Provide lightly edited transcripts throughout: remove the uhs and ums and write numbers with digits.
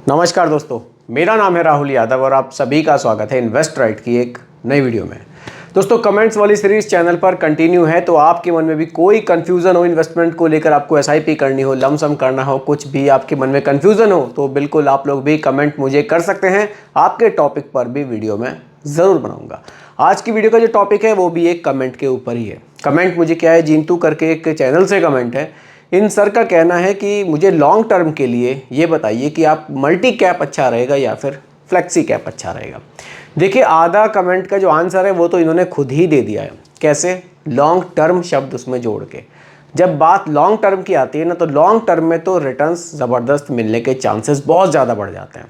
नमस्कार दोस्तों, मेरा नाम है राहुल यादव और आप सभी का स्वागत है इन्वेस्ट राइट की एक नई वीडियो में। दोस्तों, कमेंट्स वाली सीरीज चैनल पर कंटिन्यू है, तो आपके मन में भी कोई कंफ्यूजन हो इन्वेस्टमेंट को लेकर, आपको एसआईपी करनी हो, लमसम करना हो, कुछ भी आपके मन में कंफ्यूजन हो तो बिल्कुल आप लोग भी कमेंट मुझे कर सकते हैं। आपके टॉपिक पर भी वीडियो मैं ज़रूर बनाऊँगा। आज की वीडियो का जो टॉपिक है वो भी एक कमेंट के ऊपर ही है। कमेंट मुझे क्या है, जींतू करके एक चैनल से कमेंट है। इन सर का कहना है कि मुझे लॉन्ग टर्म के लिए ये बताइए कि आप मल्टी कैप अच्छा रहेगा या फिर फ्लेक्सी कैप अच्छा रहेगा। देखिए, आधा कमेंट का जो आंसर है वो तो इन्होंने खुद ही दे दिया है। कैसे? लॉन्ग टर्म शब्द उसमें जोड़ के। जब बात लॉन्ग टर्म की आती है ना, तो लॉन्ग टर्म में तो रिटर्न्स ज़बरदस्त मिलने के चांसेस बहुत ज़्यादा बढ़ जाते हैं।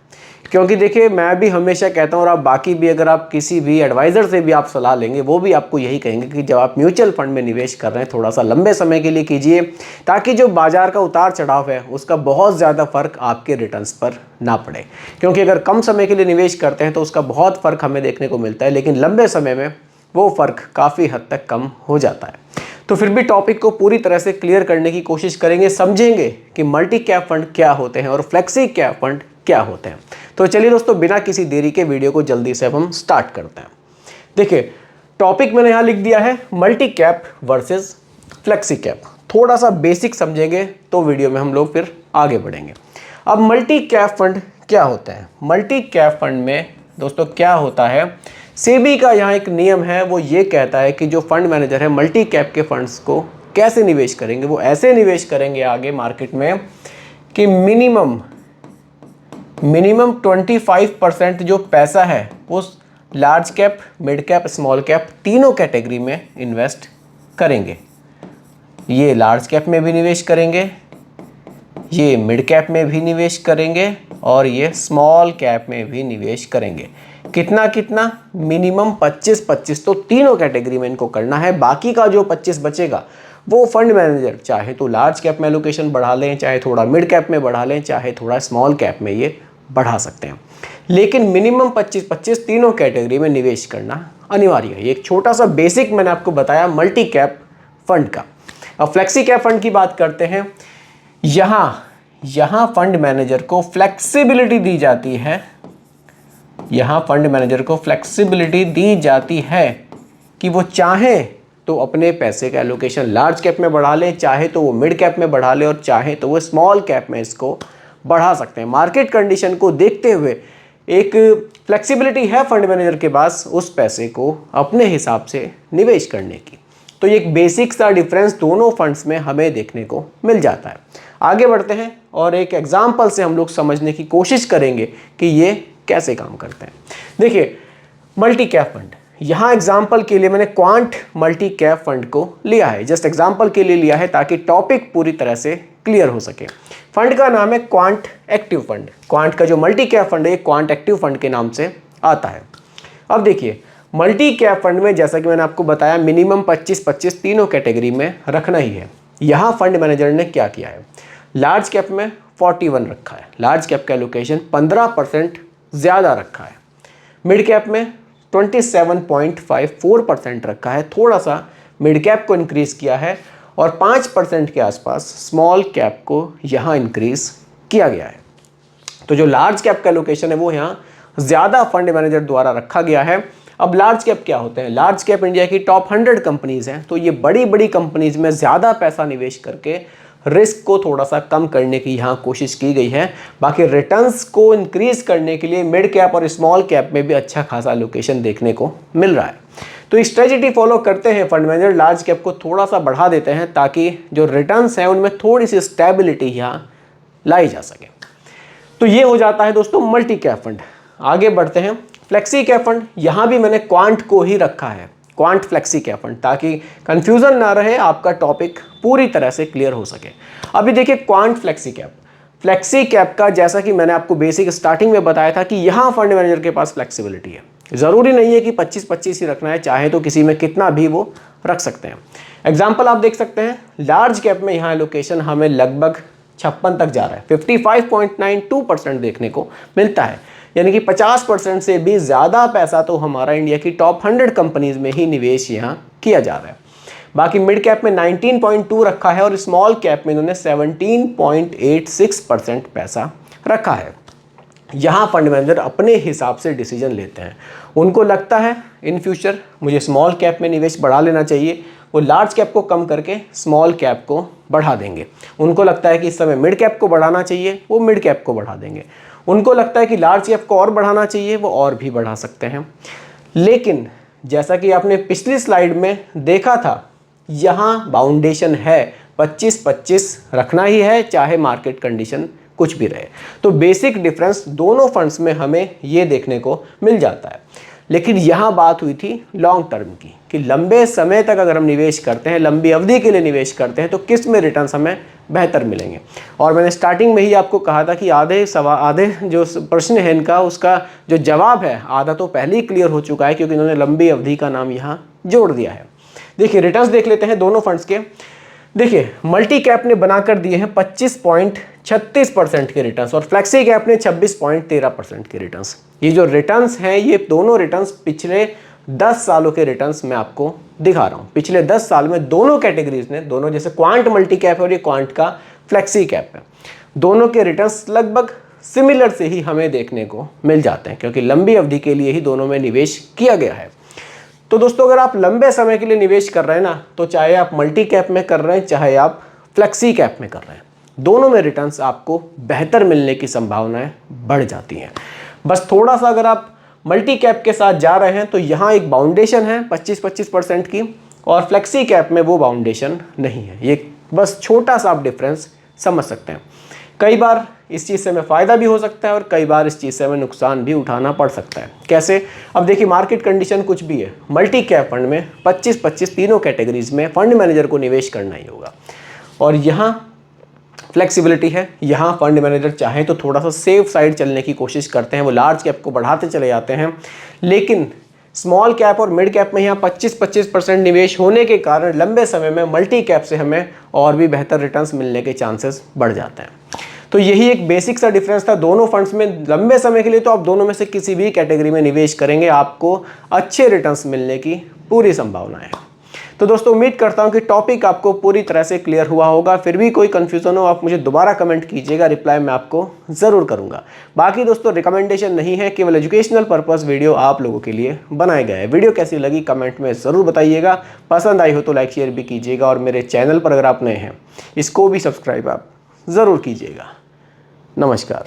क्योंकि देखिए, मैं भी हमेशा कहता हूँ और आप बाकी भी, अगर आप किसी भी एडवाइज़र से भी आप सलाह लेंगे, वो भी आपको यही कहेंगे कि जब आप म्यूचुअल फंड में निवेश कर रहे हैं, थोड़ा सा लंबे समय के लिए कीजिए, ताकि जो बाजार का उतार चढ़ाव है उसका बहुत ज़्यादा फ़र्क आपके रिटर्न्स पर ना पड़े। क्योंकि अगर कम समय के लिए निवेश करते हैं तो उसका बहुत फ़र्क हमें देखने को मिलता है, लेकिन लंबे समय में वो फ़र्क काफ़ी हद तक कम हो जाता है। तो फिर भी टॉपिक को पूरी तरह से क्लियर करने की कोशिश करेंगे, समझेंगे कि मल्टी कैप फंड क्या होते हैं और फ्लेक्सी कैप फंड क्या होते हैं। तो चलिए दोस्तों, बिना किसी देरी के वीडियो को जल्दी से अब हम स्टार्ट करते हैं। देखिए, टॉपिक मैंने यहाँ लिख दिया है multi cap versus flexi cap. थोड़ा सा बेसिक समझेंगे तो वीडियो में हम लोग फिर आगे बढ़ेंगे। अब मल्टी कैप फंड क्या होता है? मल्टी कैप फंड में दोस्तों क्या होता है, सेबी का यहाँ एक नियम है, वो ये कहता है कि जो फंड मैनेजर है मल्टी कैप के फंड्स को कैसे निवेश करेंगे। वो ऐसे निवेश करेंगे आगे मार्केट में कि मिनिमम 25% जो पैसा है वो large cap, mid cap, small cap तीनों कैटेगरी में इन्वेस्ट करेंगे। ये लार्ज कैप में भी निवेश करेंगे, ये मिड कैप में भी निवेश करेंगे और ये स्मॉल कैप में भी निवेश करेंगे। कितना कितना? मिनिमम 25-25 तो तीनों कैटेगरी में इनको करना है। बाकी का जो 25 बचेगा वो फंड मैनेजर चाहे तो लार्ज कैप में एलोकेशन बढ़ा लें, चाहे थोड़ा मिड कैप में बढ़ा लें, चाहे थोड़ा स्मॉल कैप में ये बढ़ा सकते हैं, लेकिन मिनिमम 25-25 तीनों कैटेगरी में निवेश करना अनिवार्य है। एक छोटा सा बेसिक मैंने आपको बताया मल्टी कैप फंड का। अब फ्लेक्सी कैप फंड की बात करते हैं। यहाँ फंड मैनेजर को फ्लेक्सिबिलिटी दी जाती है। यहाँ फंड मैनेजर को फ्लेक्सिबिलिटी दी जाती है कि वो चाहे तो अपने पैसे का एलोकेशन लार्ज कैप में बढ़ा लें, चाहे तो वो मिड कैप में बढ़ा लें और चाहे तो वो स्मॉल कैप में इसको बढ़ा सकते हैं। मार्केट कंडीशन को देखते हुए एक फ्लेक्सिबिलिटी है फंड मैनेजर के पास उस पैसे को अपने हिसाब से निवेश करने की। तो ये एक बेसिक सा डिफरेंस दोनों फंड्स में हमें देखने को मिल जाता है। आगे बढ़ते हैं और एक एग्जाम्पल से हम लोग समझने की कोशिश करेंगे कि ये कैसे काम करते हैं। देखिए, मल्टी कैप फंड, यहाँ एग्जाम्पल के लिए मैंने क्वांट मल्टी कैप फंड को लिया है। जस्ट एग्जाम्पल के लिए लिया है ताकि टॉपिक पूरी तरह से क्लियर हो सके। फंड का नाम है क्वांट एक्टिव फंड। क्वांट का जो मल्टी कैप फंड है क्वांट एक्टिव फंड के नाम से आता है। अब देखिए, मल्टी कैप फंड में जैसा कि मैंने आपको बताया मिनिमम 25-25 तीनों कैटेगरी में रखना ही है। यहाँ फंड मैनेजर ने क्या किया है, लार्ज कैप में 41 रखा है, लार्ज कैप का एलोकेशन 15% ज़्यादा रखा है। मिड कैप में 27.54% रखा है, थोड़ा सा मिड कैप को इंक्रीज़ किया है और 5% के आसपास स्मॉल कैप को यहाँ इंक्रीज़ किया गया है। तो जो लार्ज कैप का एलोकेशन है वो यहाँ ज़्यादा फंड मैनेजर द्वारा रखा गया है। अब लार्ज कैप क्या होते हैं? लार्ज कैप इंडिया की टॉप 100 कंपनीज़ हैं, तो ये बड़ी बड़ी कंपनीज़ में ज़्यादा पैसा निवेश करके रिस्क को थोड़ा सा कम करने की यहाँ कोशिश की गई है। बाकी रिटर्न्स को इंक्रीज़ करने के लिए मिड कैप और स्मॉल कैप में भी अच्छा खासा एलोकेशन देखने को मिल रहा है। तो स्ट्रेटजी फॉलो करते हैं फंड मैनेजर, लार्ज कैप को थोड़ा सा बढ़ा देते हैं ताकि जो रिटर्न्स हैं उनमें थोड़ी सी स्टेबिलिटी यहाँ लाई जा सके। तो ये हो जाता है दोस्तों मल्टी कैप फंड। आगे बढ़ते हैं, फ्लेक्सी कैप फंड। यहाँ भी मैंने क्वांट को ही रखा है, क्वांट फ्लेक्सी कैप फंड, ताकि कंफ्यूजन ना रहे, आपका टॉपिक पूरी तरह से क्लियर हो सके। अभी देखिए, quant flexi cap, flexi cap का जैसा कि मैंने आपको बेसिक स्टार्टिंग में बताया था कि यहाँ फंड मैनेजर के पास फ्लेक्सिबिलिटी है। ज़रूरी नहीं है कि 25-25 ही रखना है, चाहे तो किसी में कितना भी वो रख सकते हैं। एग्जाम्पल आप देख सकते हैं, लार्ज कैप में यहाँ एलोकेशन हमें लगभग 56 तक जा रहा है, 55.92% देखने को मिलता है। यानी कि 50% से भी ज़्यादा पैसा तो हमारा इंडिया की टॉप 100 कंपनीज़ में ही निवेश यहाँ किया जा रहा है। बाकी मिड कैप में 19.2 रखा है और स्मॉल कैप में इन्होंने 17.86% पैसा रखा है। यहाँ फंड मैनेजर अपने हिसाब से डिसीजन लेते हैं। उनको लगता है इन फ्यूचर मुझे स्मॉल कैप में निवेश बढ़ा लेना चाहिए, वो लार्ज कैप को कम करके स्मॉल कैप को बढ़ा देंगे। उनको लगता है कि इस समय मिड कैप को बढ़ाना चाहिए, वो मिड कैप को बढ़ा देंगे। उनको लगता है कि लार्ज कैप को और बढ़ाना चाहिए, वो और भी बढ़ा सकते हैं। लेकिन जैसा कि आपने पिछली स्लाइड में देखा था, यहाँ बाउंडेशन है 25-25 रखना ही है, चाहे मार्केट कंडीशन कुछ भी रहे। तो बेसिक डिफरेंस दोनों फंड्स में हमें ये देखने को मिल जाता है। लेकिन यहाँ बात हुई थी लॉन्ग टर्म की, कि लंबे समय तक अगर हम निवेश करते हैं, लंबी अवधि के लिए निवेश करते हैं, तो किस में रिटर्न्स हमें बेहतर मिलेंगे। और मैंने स्टार्टिंग में ही आपको कहा था कि आधे जो प्रश्न है इनका, उसका जो जवाब है आधा तो पहले ही क्लियर हो चुका है, क्योंकि इन्होंने लंबी अवधि का नाम यहाँ जोड़ दिया है। देखिए रिटर्न्स देख लेते हैं दोनों फंड्स के। देखिए मल्टी कैप ने बनाकर दिए हैं 25.36% के रिटर्न्स और फ्लेक्सी कैप ने 26.13% के रिटर्न्स। ये जो रिटर्न्स हैं, ये दोनों रिटर्न्स पिछले 10 सालों के रिटर्न्स मैं आपको दिखा रहा हूँ। पिछले 10 साल में दोनों कैटेगरीज ने, दोनों जैसे क्वांट मल्टी कैप है और ये क्वांट का फ्लेक्सी कैप है, दोनों के रिटर्न्स लगभग सिमिलर से ही हमें देखने को मिल जाते हैं, क्योंकि लंबी अवधि के लिए ही दोनों में निवेश किया गया है। तो दोस्तों अगर आप लंबे समय के लिए निवेश कर रहे हैं ना, तो चाहे आप मल्टी कैप में कर रहे हैं, चाहे आप फ्लेक्सी कैप में कर रहे हैं, दोनों में रिटर्न्स आपको बेहतर मिलने की संभावनाएं बढ़ जाती हैं। बस थोड़ा सा अगर आप मल्टी कैप के साथ जा रहे हैं तो यहाँ एक बाउंडेशन है 25-25% की, और फ्लेक्सी कैप में वो बाउंडेशन नहीं है। ये बस छोटा सा आप डिफरेंस समझ सकते हैं। कई बार इस चीज़ से हमें फ़ायदा भी हो सकता है और कई बार इस चीज़ से हमें नुकसान भी उठाना पड़ सकता है। कैसे? अब देखिए मार्केट कंडीशन कुछ भी है, मल्टी कैप फंड में 25-25 तीनों कैटेगरीज में फंड मैनेजर को निवेश करना ही होगा। और यहाँ फ्लेक्सिबिलिटी है, यहाँ फंड मैनेजर चाहे तो थोड़ा सा सेफ साइड चलने की कोशिश करते हैं, वो लार्ज कैप को बढ़ाते चले जाते हैं। लेकिन स्मॉल कैप और मिड कैप में यहाँ 25-25% निवेश होने के कारण लंबे समय में मल्टी कैप से हमें और भी बेहतर रिटर्न्स मिलने के चांसेस बढ़ जाते हैं। तो यही एक बेसिक सा डिफरेंस था दोनों फंड्स में। लंबे समय के लिए तो आप दोनों में से किसी भी कैटेगरी में निवेश करेंगे, आपको अच्छे रिटर्न्स मिलने की पूरी संभावना है। तो दोस्तों उम्मीद करता हूं कि टॉपिक आपको पूरी तरह से क्लियर हुआ होगा। फिर भी कोई कंफ्यूजन हो आप मुझे दोबारा कमेंट कीजिएगा, रिप्लाई मैं आपको ज़रूर करूंगा। बाकी दोस्तों रिकमेंडेशन नहीं है, केवल एजुकेशनल पर्पस वीडियो आप लोगों के लिए बनाया गया है। वीडियो कैसी लगी कमेंट में ज़रूर बताइएगा, पसंद आई हो तो लाइक शेयर भी कीजिएगा, और मेरे चैनल पर अगर आप नए हैं इसको भी सब्सक्राइब आप ज़रूर कीजिएगा। नमस्कार।